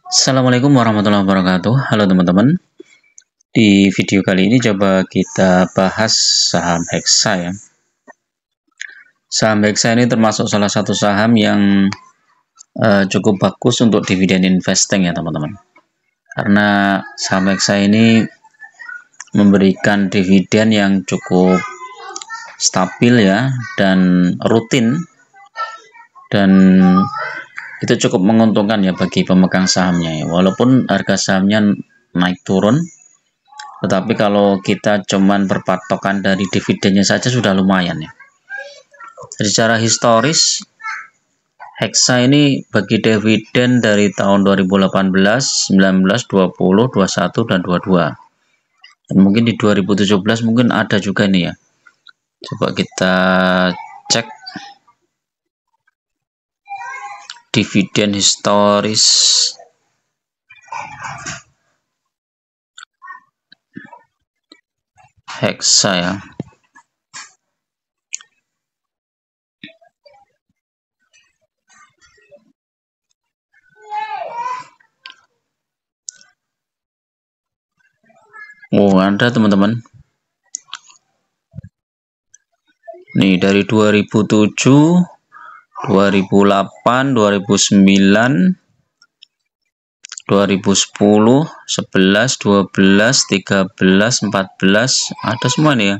Assalamualaikum warahmatullahi wabarakatuh. Halo teman-teman. Di video kali ini coba kita bahas saham Hexa ya. Saham Hexa ini termasuk salah satu saham yang cukup bagus untuk dividen investing ya teman-teman. Karena saham Hexa ini memberikan dividen yang cukup stabil ya dan rutin, dan itu cukup menguntungkan ya bagi pemegang sahamnya ya. Walaupun harga sahamnya naik turun, tetapi kalau kita cuman berpatokan dari dividennya saja sudah lumayan ya. Jadi secara historis Hexa ini bagi dividen dari tahun 2018, 19, 20, 21 dan 22. Dan mungkin di 2017 mungkin ada juga nih ya. Coba kita cek dividen historis Hexa ya. Oh, ada teman-teman. Nih dari 2007, 2008, 2009, 2010, 11, 12, 13, 14, ada semua nih ya.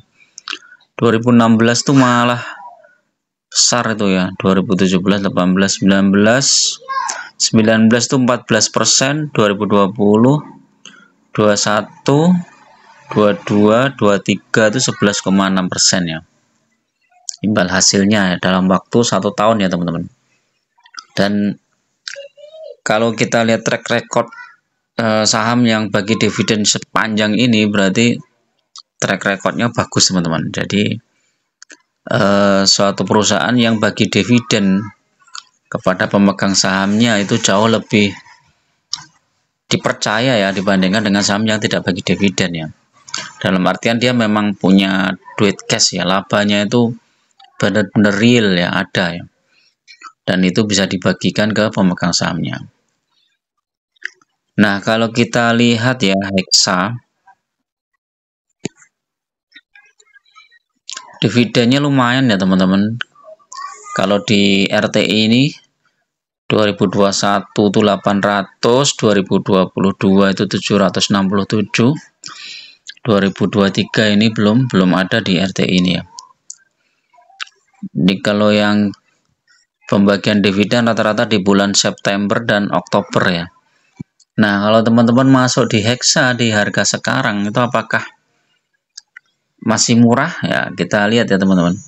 2016 tuh malah besar itu ya. 2017, 18, 19, 19 tuh 14%, 2020, 21, 22, 23 itu 11,6% ya. Imbal hasilnya ya, dalam waktu 1 tahun ya teman-teman. Dan kalau kita lihat track record saham yang bagi dividen sepanjang ini, berarti track recordnya bagus teman-teman. Jadi suatu perusahaan yang bagi dividen kepada pemegang sahamnya itu jauh lebih dipercaya ya dibandingkan dengan saham yang tidak bagi dividen ya. Dalam artian dia memang punya duit cash ya, labanya itu benar-benar real ya, ada ya, dan itu bisa dibagikan ke pemegang sahamnya. Nah, kalau kita lihat ya Hexa, dividennya lumayan ya teman-teman. Kalau di RTI ini 2021 itu 800, 2022 itu 767, 2023 ini belum ada di RTI ini ya. Jadi kalau yang pembagian dividen rata-rata di bulan September dan Oktober ya. Nah, kalau teman-teman masuk di Hexa di harga sekarang itu apakah masih murah ya? Kita lihat ya teman-teman.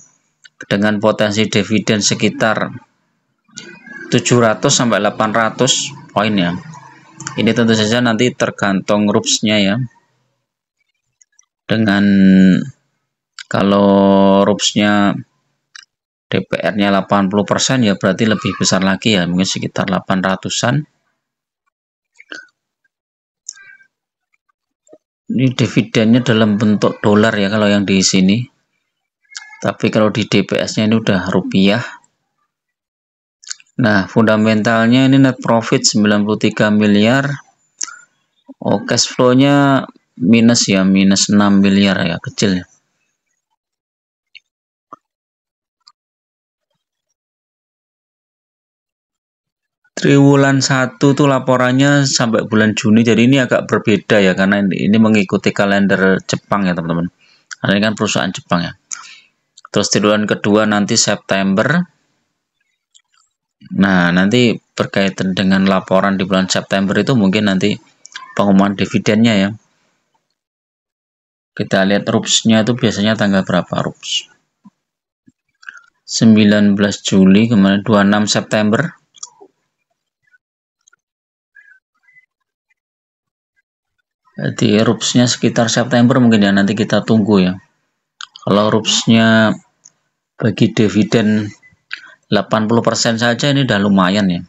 Dengan potensi dividen sekitar 700 sampai 800 poin ya. Ini tentu saja nanti tergantung RUPS-nya ya. Dengan kalau RUPS-nya DPR-nya 80% ya berarti lebih besar lagi ya, mungkin sekitar 800-an. Ini dividennya dalam bentuk dolar ya kalau yang di sini. Tapi kalau di DPS-nya ini udah rupiah. Nah, fundamentalnya ini net profit 93 miliar. Oh, cash flow-nya minus ya, minus 6 miliar ya, kecil ya. Triwulan 1 tuh laporannya sampai bulan Juni, jadi ini agak berbeda ya karena ini mengikuti kalender Jepang ya teman-teman. Karena ini kan perusahaan Jepang ya. Terus triwulan kedua nanti September. Nah, nanti berkaitan dengan laporan di bulan September itu mungkin nanti pengumuman dividennya ya. Kita lihat RUPS-nya itu biasanya tanggal berapa RUPS? 19 Juli, kemudian 26 September. Jadi RUPS-nya sekitar September mungkin ya, nanti kita tunggu ya. Kalau RUPS-nya bagi dividen 80% saja ini udah lumayan ya.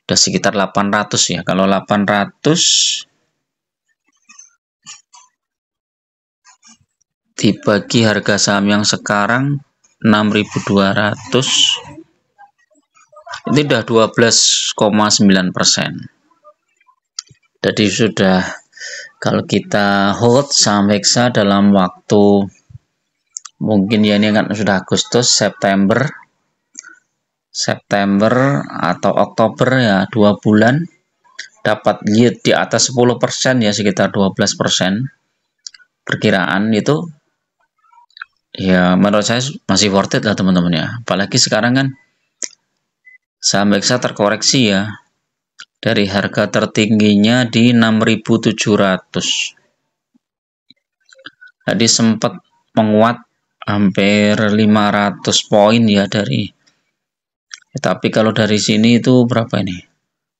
Udah sekitar 800 ya. Kalau 800 dibagi harga saham yang sekarang 6.200, ini udah 12,9%. Jadi sudah, kalau kita hold saham Hexa dalam waktu mungkin ya ini kan sudah Agustus, September atau Oktober ya, 2 bulan dapat yield di atas 10% ya, sekitar 12% perkiraan itu ya, menurut saya masih worth it lah teman-teman ya. Apalagi sekarang kan saham Hexa terkoreksi ya, dari harga tertingginya di 6.700. Jadi sempat menguat hampir 500 poin ya dari, tapi kalau dari sini itu berapa ini,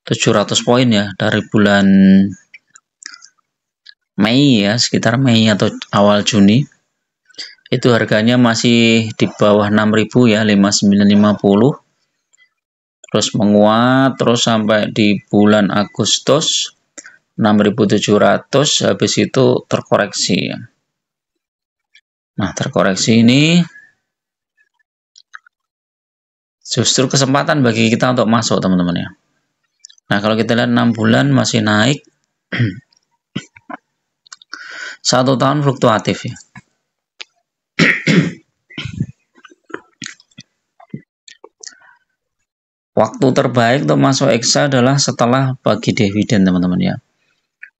700 poin ya dari bulan Mei ya, sekitar Mei atau awal Juni itu harganya masih di bawah 6.000 ya, 5950, terus menguat terus sampai di bulan Agustus 6.700, habis itu terkoreksi ya. Nah, terkoreksi ini justru kesempatan bagi kita untuk masuk teman-teman ya. Nah, kalau kita lihat 6 bulan masih naik, 1 tahun fluktuatif ya. Waktu terbaik untuk masuk Hexa adalah setelah bagi dividen teman-teman ya.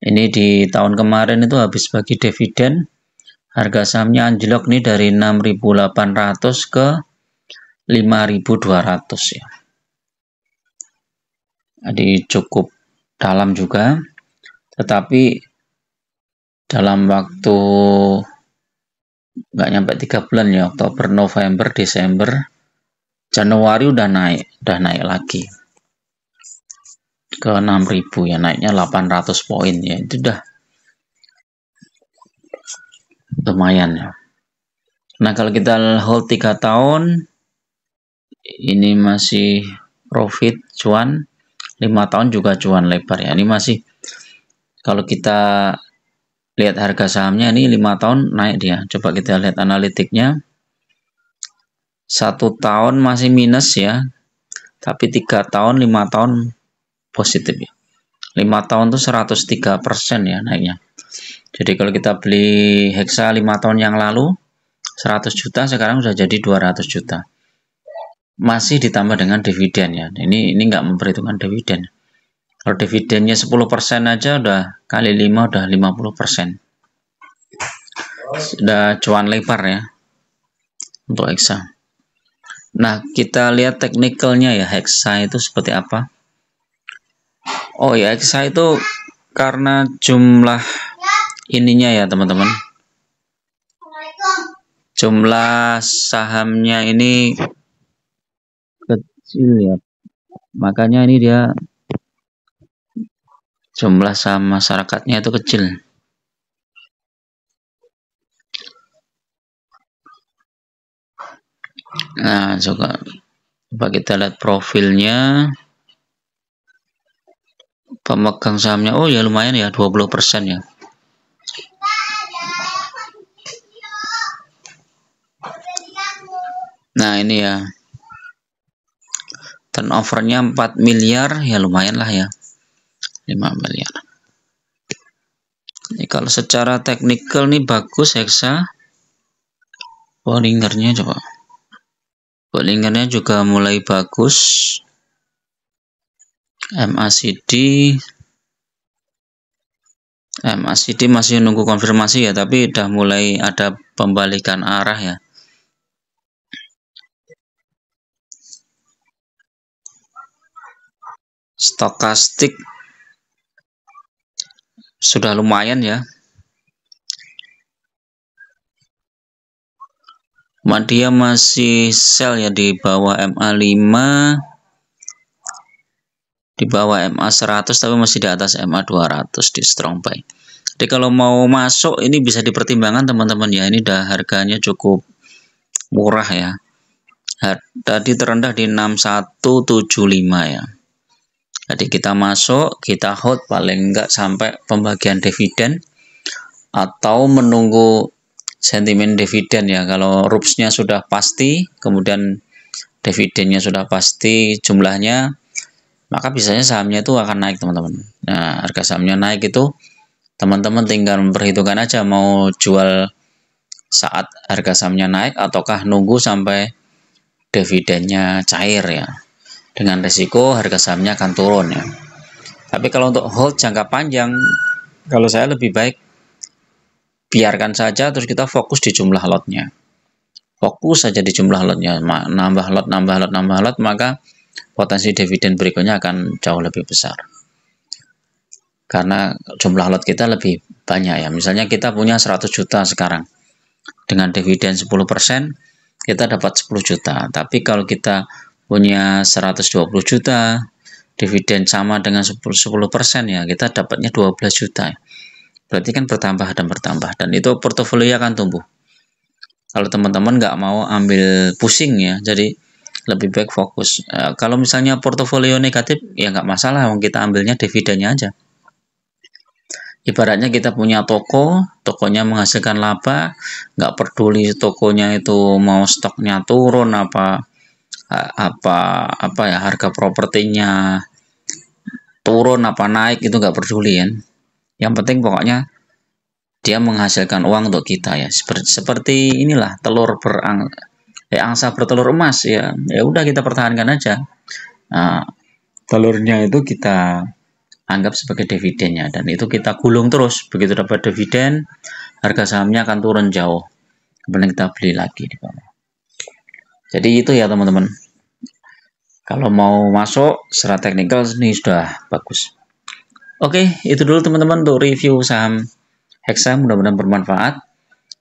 Ini di tahun kemarin itu habis bagi dividen, harga sahamnya anjlok nih dari 6.800 ke 5.200 ya. Jadi cukup dalam juga, tetapi dalam waktu nggak nyampe 3 bulan ya, Oktober, November, Desember, Januari udah naik lagi ke 6.000 ya, naiknya 800 poin ya, itu udah lumayan ya. Nah, kalau kita hold 3 tahun ini masih profit cuan, 5 tahun juga cuan lebar ya. Ini masih, kalau kita lihat harga sahamnya ini 5 tahun naik dia. Coba kita lihat analitiknya, 1 tahun masih minus ya, tapi 3 tahun 5 tahun positif ya. 5 tahun tuh 103% ya naiknya. Jadi kalau kita beli Hexa 5 tahun yang lalu 100 juta, sekarang sudah jadi 200 juta. Masih ditambah dengan dividen ya. Ini nggak memperhitungkan dividen. Kalau dividennya 10% aja udah kali 5 udah 50%. Sudah cuan lebar ya untuk Hexa. Nah, kita lihat teknikalnya ya, Hexa itu seperti apa. Oh ya, Hexa itu karena jumlah ininya ya teman-teman, jumlah sahamnya ini kecil ya, makanya ini dia jumlah saham masyarakatnya itu kecil. Nah, coba kita lihat profilnya, pemegang sahamnya, oh ya lumayan ya, 20% ya. Nah, ini ya, turnovernya 4 miliar ya, lumayan lah ya, 5 miliar. Ini kalau secara teknikal nih bagus Hexa. Bollingernya coba, Bollingernya juga mulai bagus. MACD masih nunggu konfirmasi ya, tapi udah mulai ada pembalikan arah ya. Stokastik sudah lumayan ya. Dia masih sell ya di bawah MA5, di bawah MA100, tapi masih di atas MA200 di strong buy. Jadi kalau mau masuk ini bisa dipertimbangkan teman-teman ya. Ini udah harganya cukup murah ya. Tadi terendah di 6175 ya. Jadi kita masuk, kita hold paling enggak sampai pembagian dividen atau menunggu sentimen dividen ya. Kalau RUPS-nya sudah pasti, kemudian dividennya sudah pasti jumlahnya, maka biasanya sahamnya itu akan naik teman-teman. Nah, harga sahamnya naik itu teman-teman tinggal memperhitungkan aja mau jual saat harga sahamnya naik ataukah nunggu sampai dividennya cair ya. Dengan resiko harga sahamnya akan turun ya. Tapi kalau untuk hold jangka panjang, kalau saya lebih baik biarkan saja, terus kita fokus di jumlah lotnya. Fokus saja di jumlah lotnya, nambah lot, maka potensi dividen berikutnya akan jauh lebih besar. Karena jumlah lot kita lebih banyak ya. Misalnya kita punya 100 juta sekarang. Dengan dividen 10%, kita dapat 10 juta. Tapi kalau kita punya 120 juta, dividen sama dengan 10% ya, kita dapatnya 12 juta. Berarti kan bertambah dan bertambah. Dan itu portofolio akan tumbuh. Kalau teman-teman nggak mau ambil pusing ya, jadi lebih baik fokus. Kalau misalnya portofolio negatif, ya nggak masalah, kita ambilnya dividennya aja. Ibaratnya kita punya toko, tokonya menghasilkan laba, nggak peduli tokonya itu mau stoknya turun apa ya, harga propertinya turun apa naik, itu nggak peduli kan. Yang penting pokoknya dia menghasilkan uang untuk kita ya. Seperti inilah telur angsa bertelur emas ya. Ya udah kita pertahankan aja. Nah, telurnya itu kita anggap sebagai dividennya, dan itu kita gulung terus. Begitu dapat dividen, harga sahamnya akan turun jauh, kemudian kita beli lagi di bawah. Jadi itu ya teman-teman, kalau mau masuk secara teknikal ini sudah bagus. Oke, itu dulu teman-teman untuk review saham Hexa, mudah-mudahan bermanfaat.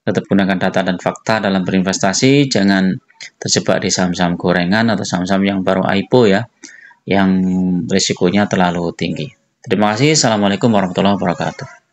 Tetap gunakan data dan fakta dalam berinvestasi, jangan terjebak di saham-saham gorengan atau saham-saham yang baru IPO ya, yang risikonya terlalu tinggi. Terima kasih. Assalamualaikum warahmatullahi wabarakatuh.